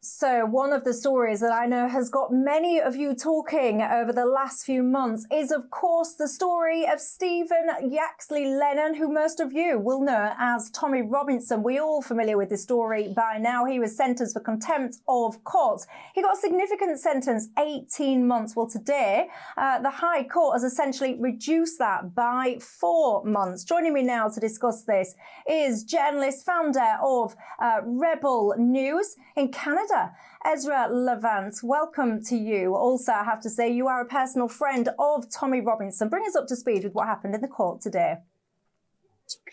So one of the stories that I know has got many of you talking over the last few months is, of course, the story of Stephen Yaxley Lennon, who most of you will know as Tommy Robinson. We're all familiar with this story by now. He was sentenced for contempt of court. He got a significant sentence, 18 months. Well, today, the High Court has essentially reduced that by 4 months. Joining me now to discuss this is journalist, founder of Rebel News in Canada, Ezra Levant. Welcome to you. Also, I have to say, you are a personal friend of Tommy Robinson. Bring us up to speed with what happened in the court today.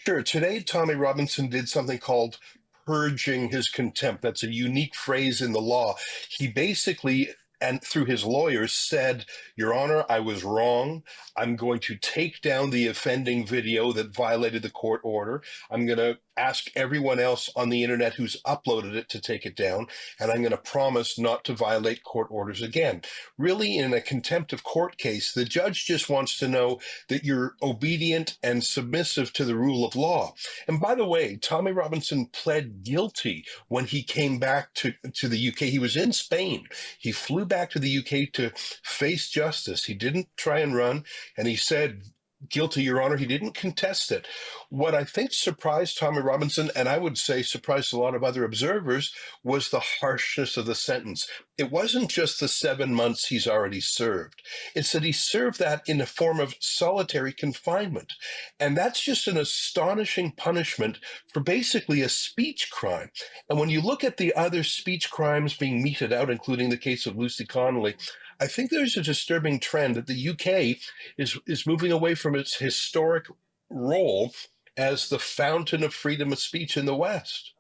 Sure. Today, Tommy Robinson did something called purging his contempt. That's a unique phrase in the law. He basically, and through his lawyers, said, Your Honor, I was wrong. I'm going to take down the offending video that violated the court order. I'm going to ask everyone else on the internet who's uploaded it to take it down, and I'm going to promise not to violate court orders again. Really, in a contempt of court case, the judge just wants to know that you're obedient and submissive to the rule of law. And by the way, Tommy Robinson pled guilty when he came back to the UK. He was in Spain. He flew back to the UK to face justice. He didn't try and run, and he said, Guilty, Your Honor. He didn't contest it. What I think surprised Tommy Robinson, and I would say surprised a lot of other observers, was the harshness of the sentence. It wasn't just the 7 months he's already served. It's that he served that in a form of solitary confinement. And that's just an astonishing punishment for basically a speech crime. And when you look at the other speech crimes being meted out, including the case of Lucy Connolly, I think there's a disturbing trend that the UK is moving away from its historic role as the fountain of freedom of speech in the West.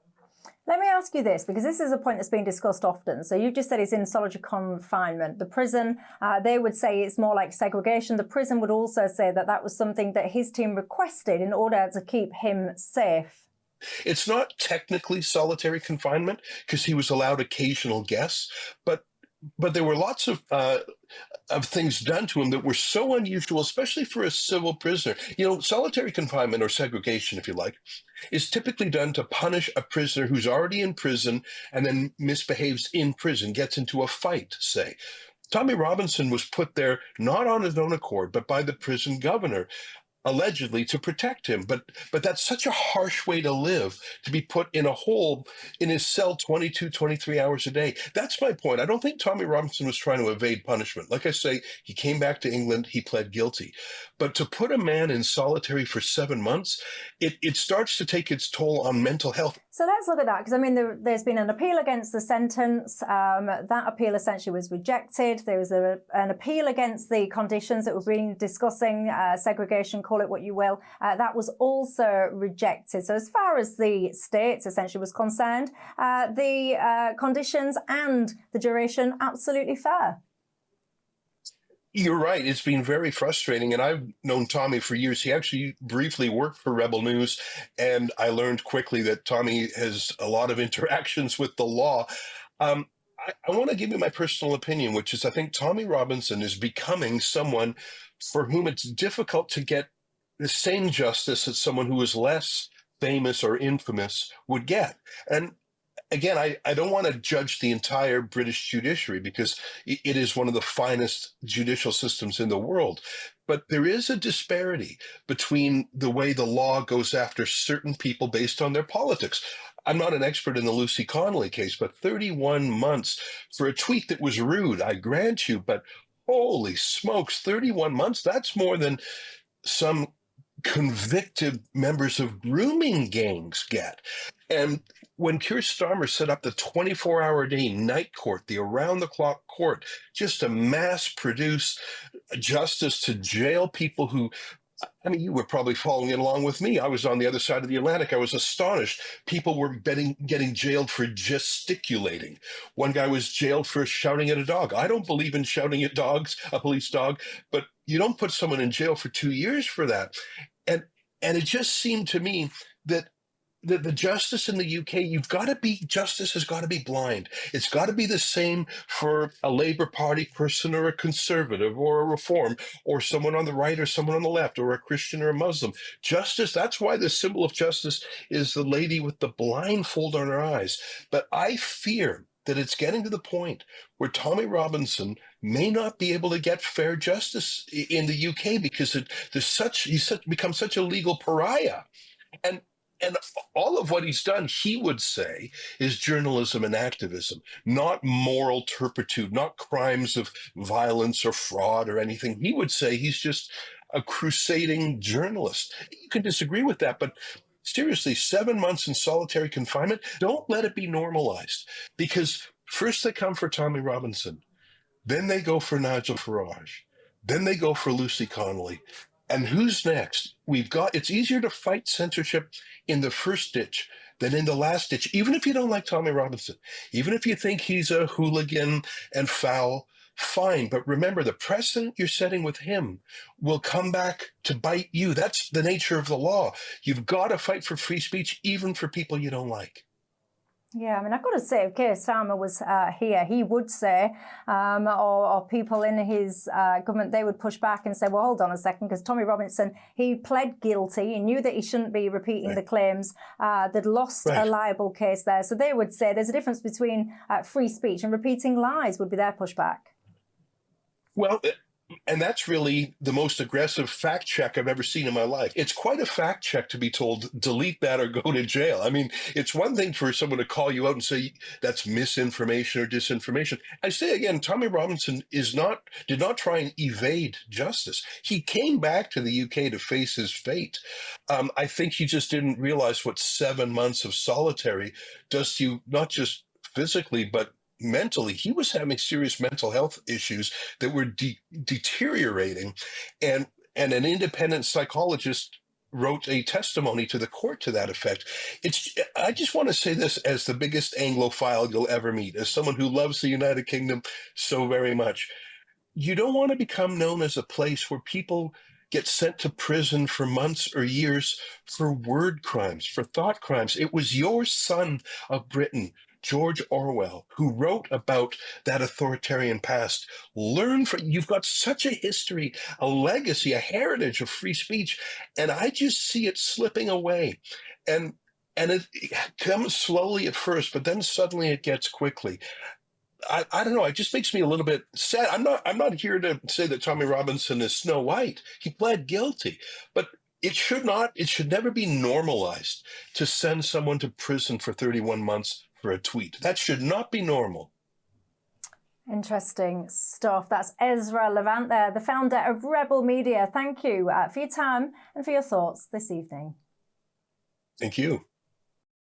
Let me ask you this, because this is a point that's been discussed often. So you just said he's in solitary confinement. The prison, they would say it's more like segregation. The prison would also say that that was something that his team requested in order to keep him safe. It's not technically solitary confinement because he was allowed occasional guests, but there were lots of things done to him that were so unusual, especially for a civil prisoner. You know, solitary confinement, or segregation, if you like, is typically done to punish a prisoner who's already in prison and then misbehaves in prison, gets into a fight, say. Tommy Robinson was put there not on his own accord, but by the prison governor, allegedly to protect him. But that's such a harsh way to live, to be put in a hole in his cell 22, 23 hours a day. That's my point. I don't think Tommy Robinson was trying to evade punishment. Like I say, he came back to England, he pled guilty. But to put a man in solitary for 7 months, it starts to take its toll on mental health. So let's look at that, because I mean, there's been an appeal against the sentence. That appeal essentially was rejected. There was an appeal against the conditions that we've been discussing, segregation, call it what you will. That was also rejected. So as far as the states essentially was concerned, the conditions and the duration, absolutely fair. You're right. It's been very frustrating. And I've known Tommy for years. He actually briefly worked for Rebel News. And I learned quickly that Tommy has a lot of interactions with the law. I want to give you my personal opinion, which is I think Tommy Robinson is becoming someone for whom it's difficult to get the same justice that someone who is less famous or infamous would get. And again, I don't want to judge the entire British judiciary because it is one of the finest judicial systems in the world. But there is a disparity between the way the law goes after certain people based on their politics. I'm not an expert in the Lucy Connolly case, but 31 months for a tweet that was rude, I grant you, but holy smokes, 31 months, that's more than some convicted members of grooming gangs get. And when Keir Starmer set up the 24-hour-a-day night court, the around-the-clock court, just to mass-produce justice to jail people who, I mean, you were probably following it along with me. I was on the other side of the Atlantic. I was astonished. People were getting jailed for gesticulating. One guy was jailed for shouting at a dog. I don't believe in shouting at dogs, a police dog, but you don't put someone in jail for 2 years for that. And it just seemed to me that the justice in the UK, justice has got to be blind. It's got to be the same for a Labour Party person or a Conservative or a Reform or someone on the right or someone on the left or a Christian or a Muslim. Justice, that's why the symbol of justice is the lady with the blindfold on her eyes. But I fear that it's getting to the point where Tommy Robinson may not be able to get fair justice in the UK because he's become such a legal pariah. And and all of what he's done, he would say, is journalism and activism, not moral turpitude, not crimes of violence or fraud or anything. He would say he's just a crusading journalist. You can disagree with that, but seriously, 7 months in solitary confinement, don't let it be normalized. Because first they come for Tommy Robinson, then they go for Nigel Farage, then they go for Lucy Connolly. And who's next? It's easier to fight censorship in the first ditch than in the last ditch, even if you don't like Tommy Robinson, even if you think he's a hooligan and foul, fine. But remember, the precedent you're setting with him will come back to bite you. That's the nature of the law. You've got to fight for free speech, even for people you don't like. Yeah, I mean, I've got to say, if Keir Starmer was here, he would say, or people in his government, they would push back and say, well, hold on a second, because Tommy Robinson, he pled guilty. He knew that he shouldn't be repeating the claims. They'd lost a liable case there. So they would say there's a difference between free speech and repeating lies would be their pushback. Well, and that's really the most aggressive fact check I've ever seen in my life. It's quite a fact check to be told, delete that or go to jail. I mean, it's one thing for someone to call you out and say that's misinformation or disinformation. I say again, Tommy Robinson did not try and evade justice. He came back to the UK to face his fate. I think he just didn't realize what 7 months of solitary does to you, not just physically, but mentally. He was having serious mental health issues that were deteriorating, and an independent psychologist wrote a testimony to the court to that effect. I just want to say this as the biggest Anglophile you'll ever meet, as someone who loves the United Kingdom so very much. You don't want to become known as a place where people get sent to prison for months or years for word crimes, for thought crimes. It was your son of Britain, George Orwell, who wrote about that authoritarian past. You've got such a history, a legacy, a heritage of free speech, and I just see it slipping away. And it comes slowly at first, but then suddenly it gets quickly. I don't know. It just makes me a little bit sad. I'm not here to say that Tommy Robinson is Snow White. He pled guilty, but it should never be normalized to send someone to prison for 31 months for a tweet. That should not be normal. Interesting stuff. That's Ezra Levant there, the founder of Rebel Media. Thank you for your time and for your thoughts this evening. Thank you.